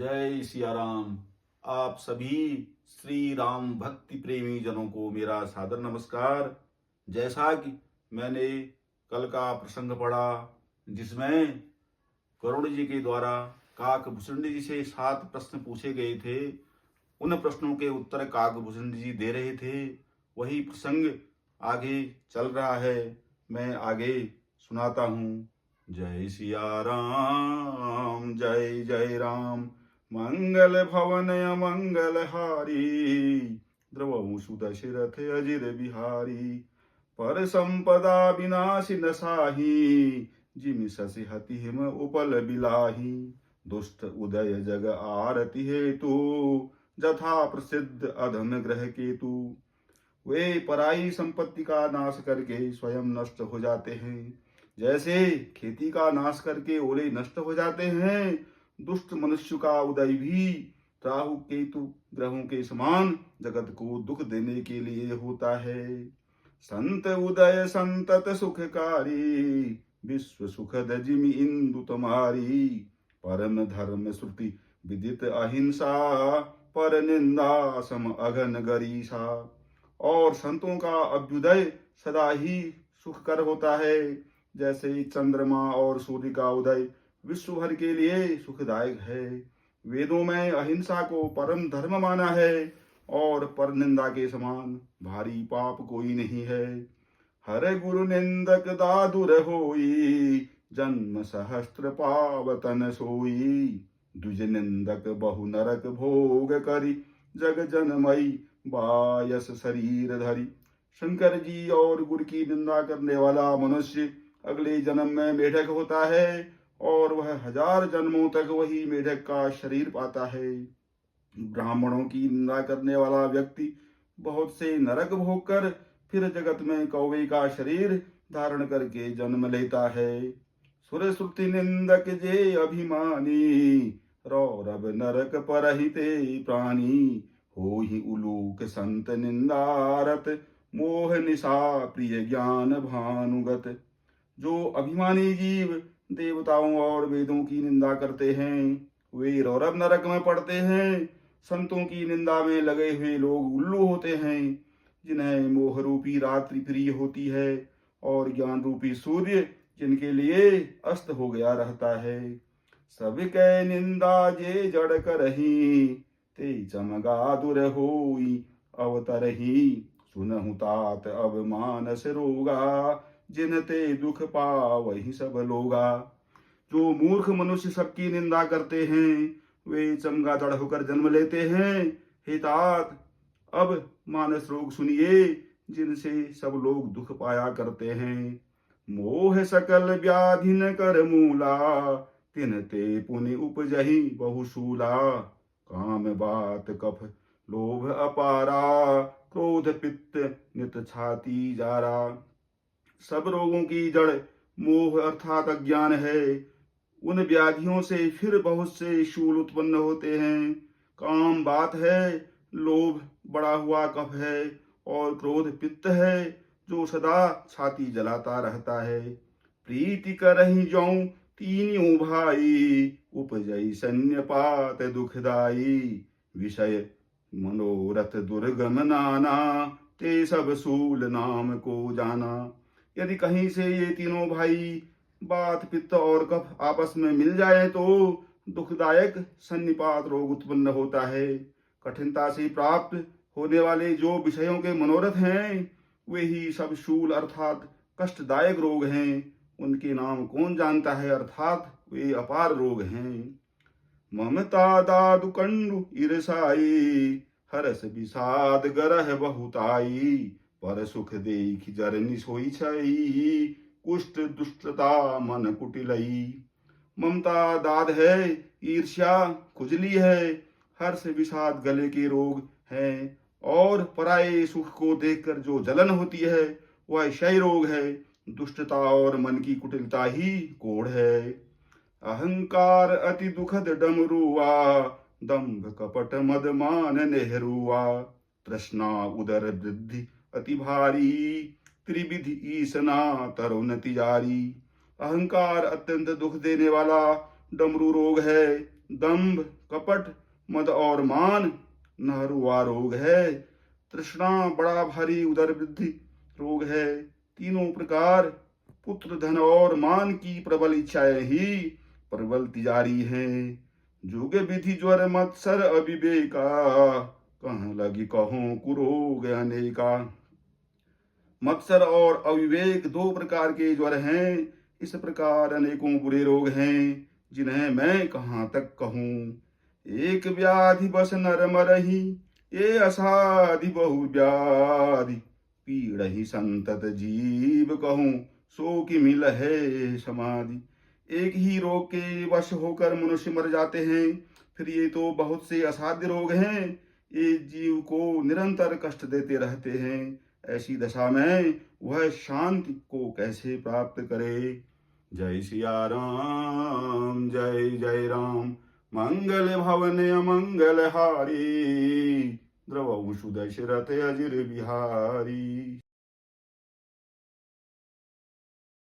जय सिया राम। आप सभी श्री राम भक्ति प्रेमी जनों को मेरा सादर नमस्कार। जैसा कि मैंने कल का प्रसंग पढ़ा, जिसमें करुण जी के द्वारा काकभूषण जी से 7 प्रश्न पूछे गए थे, उन प्रश्नों के उत्तर काकभूषण जी दे रहे थे। वही प्रसंग आगे चल रहा है, मैं आगे सुनाता हूँ। जय सिया राम, जय जय राम। मंगल भवन अमंगल हारी, द्रवहु सुदशरथ अजिर बिहारी। पर संपदा विनाशी न साही, जिमि शशि हति हिम उपल बिलाही। दुष्ट उदय जग आरती हेतु, जथा प्रसिद्ध अधम ग्रह केतु। वे पराई संपत्ति का नाश करके स्वयं नष्ट हो जाते हैं, जैसे खेती का नाश करके ओले नष्ट हो जाते हैं। दुष्ट मनुष्य का उदय भी राहु केतु ग्रहों के समान जगत को दुख देने के लिए होता है। संत उदय संतत सुखकारी, विश्व सुखद जिमि इंदु तुम्हारी। परम धर्म श्रुति विदित अहिंसा, पर निंदा सम अघन गरीसा। और संतों का अभ्युदय सदा ही सुखकर होता है, जैसे चंद्रमा और सूर्य का उदय विश्व भर के लिए सुखदायक है। वेदों में अहिंसा को परम धर्म माना है, और पर निंदा के समान भारी पाप कोई नहीं है। हर गुरु निंदक दादुर होई, जन्म सहस्त्र पावतन सोई। द्विज निंदक बहु नरक भोग करी, जग जनमई बायस शरीर धरी। शंकर जी और गुरु की निंदा करने वाला मनुष्य अगले जन्म में मेढक होता है, और वह 1000 जन्मों तक वही मेढक का शरीर पाता है। ब्राह्मणों की निंदा करने वाला व्यक्ति बहुत से नरक भोग कर फिर जगत में कौवे का शरीर धारण करके जन्म लेता है। सुर श्रुति निंदक जे अभिमानी, रौरव नरक परहिते प्राणी। हो ही उलूक संत निंदारत, मोह निशा प्रिय ज्ञान भानुगत। जो अभिमानी जीव देवताओं और वेदों की निंदा करते हैं, वे रौरव नरक में पड़ते हैं। संतों की निंदा में लगे हुए लोग उल्लू होते हैं, जिन्हें मोह रूपी रात्रि प्रिय होती है, और ज्ञान रूपी सूर्य जिनके लिए अस्त हो गया रहता है। सबके निंदा जे जड़ करही, ते चमगा दुर होई अवतरही। सुनहु तात अब मानस रोगा, जिनते दुख पावहि सब लोगा। जो मूर्ख मनुष्य सबकी निंदा करते हैं, वे चमगादड़ होकर जन्म लेते हैं। हे तात, अब मानस रोग सुनिए, जिनसे सब लोग दुख पाया करते हैं। मोह सकल व्याधि न कर मूला, तिनते पुनि उपजहि बहुशूला। काम बात कफ लोभ अपारा, क्रोध पित्त नित छाती जारा। सब रोगों की जड़ मोह अर्थात अज्ञान है। उन व्याधियों से फिर बहुत से शूल उत्पन्न होते हैं। काम बात है, लोभ बड़ा हुआ कफ है, और क्रोध पित्त है, जो सदा छाती जलाता रहता है। प्रीति करहि जौं तीनियों भाई, उपजई सन्यपात दुखदाई। विषय मनोरथ दुर्गम नाना, ते सब सूल नाम को जाना। यदि कहीं से ये तीनों भाई बात पित्त और कफ आपस में मिल जाए, तो दुखदायक सन्निपात रोग उत्पन्न होता है। कठिनता से प्राप्त होने वाले जो विषयों के मनोरथ हैं, वे ही सब शूल अर्थात कष्टदायक रोग हैं। उनके नाम कौन जानता है, अर्थात वे अपार रोग हैं। ममता दादु कंडु ईर्षाई, हरस विषाद गरह बहुताई। पर सुख देखि जरनि सोई छई, कुष्ठ दुष्टता मन कुटिलई। ममता दाद है, ईर्ष्या खुजली है, हर्ष विषाद गले के रोग हैं, और पराये सुख को देखकर जो जलन होती है, वह क्षय रोग है। दुष्टता और मन की कुटिलता ही कोढ़ है। अहंकार अति दुखद डमरुआ, दंभ कपट मद मान नेहरूआ। तृष्णा उदर वृद्धि अति भारी, त्रिविधि ईसना तरुण तिजारी। अहंकार अत्यंत दुख देने वाला डमरू रोग है। दंभ, कपट, मद और मान न हुआ रोग है। तृष्णा बड़ा भारी उदर वृद्धि रोग है। तीनों प्रकार पुत्र, धन और मान की प्रबल इच्छाएं ही प्रबल तिजारी हैं। जोग विधि ज्वर मत्सर अविवेका, कहाँ लगी कहो कुरोग अनेका। मत्सर और अविवेक दो प्रकार के ज्वर हैं। इस प्रकार अनेकों बुरे रोग हैं, जिन्हें मैं कहाँ तक कहूँ। एक व्याधि बस नर मरहि, ये असाधि बहु व्याधि। पीड़ ही संतत जीव कहूँ, सो कि मिल है समाधि। एक ही रोग के वश होकर मनुष्य मर जाते हैं, फिर ये तो बहुत से असाध्य रोग हैं। ये जीव को निरंतर कष्ट देते रहते हैं। ऐसी दशा में वह शांति को कैसे प्राप्त करे। जय सिया राम, जय जय राम। मंगल भवन अमंगल हारी, द्रवहु सुदशरथ अजिर बिहारी।